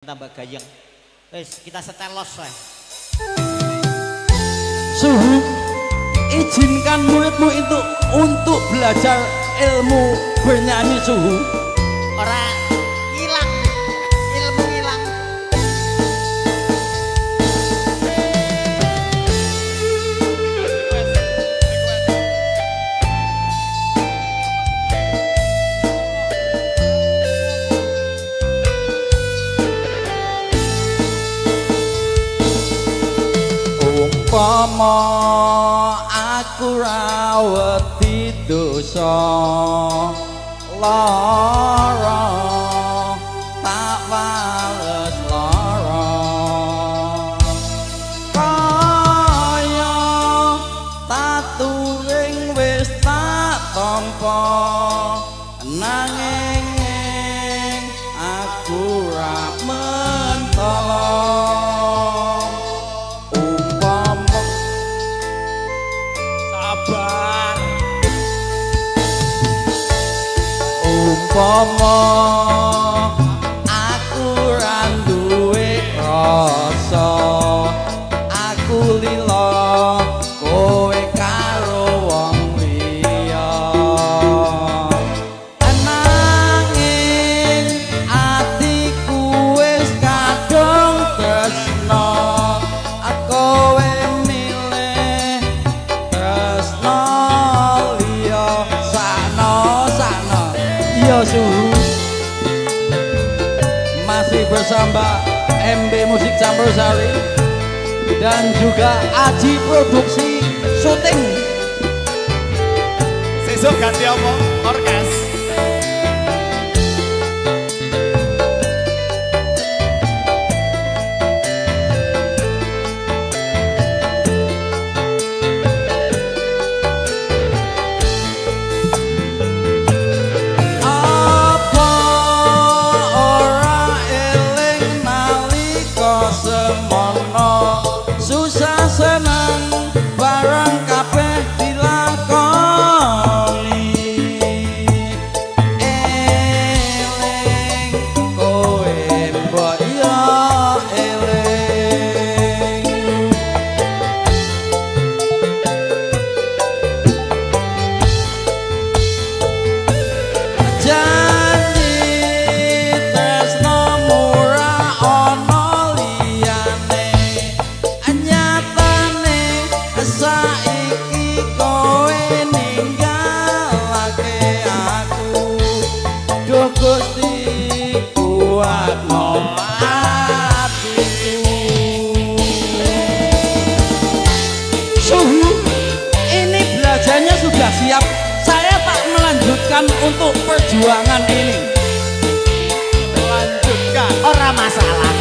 tambah gayeng. Wes kita setelos lah. Suhu, izinkan muridmu itu untuk belajar ilmu bernyanyi Suhu. Orang hilang, ilmu hilang. Umpama aku rawati dosa lara tak wales lara kaya taturing wis tak tampa nanging aku ra mentala umpama aku ra duwe rasa aku lila kowe karo wong liya nanging atiku wis kadung tresna kowe milih tresna liya sakno Suhu masih bersama MB Musik Campur Sari dan juga Aji Produksi Syuting. Sesuk ganti apa? Orkes. Susah senang barang kabeh dilakoni eling kowe mbok ya eling janji tresno murah ana liyane saiki kowe ninggalake aku duh Gusti kuatno atiku. Suhu, ini belajarnya sudah siap. Saya tak melanjutkan untuk perjuangan ini. Lanjutkan, ora masalah.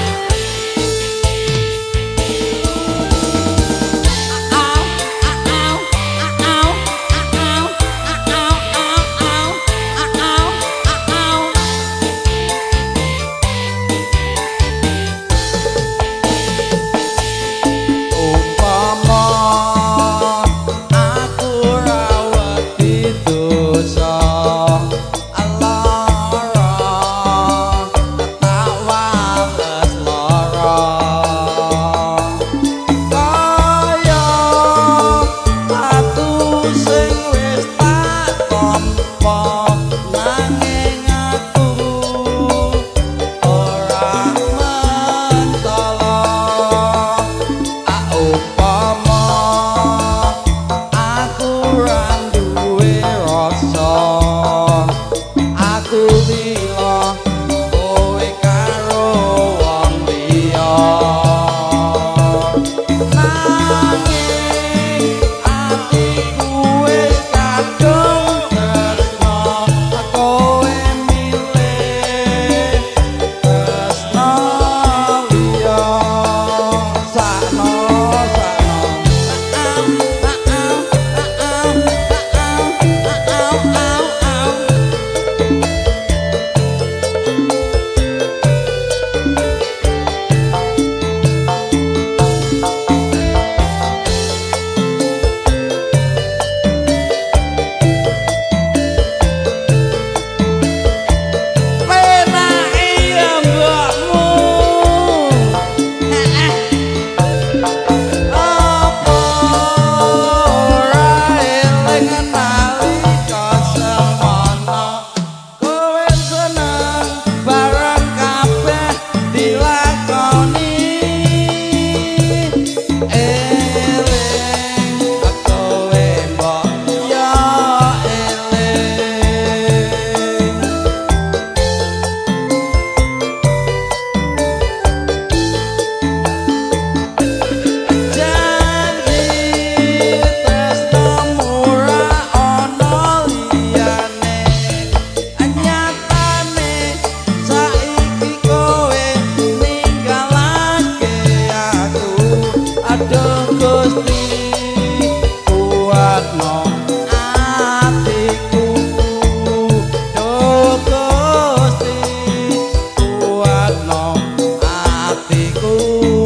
aku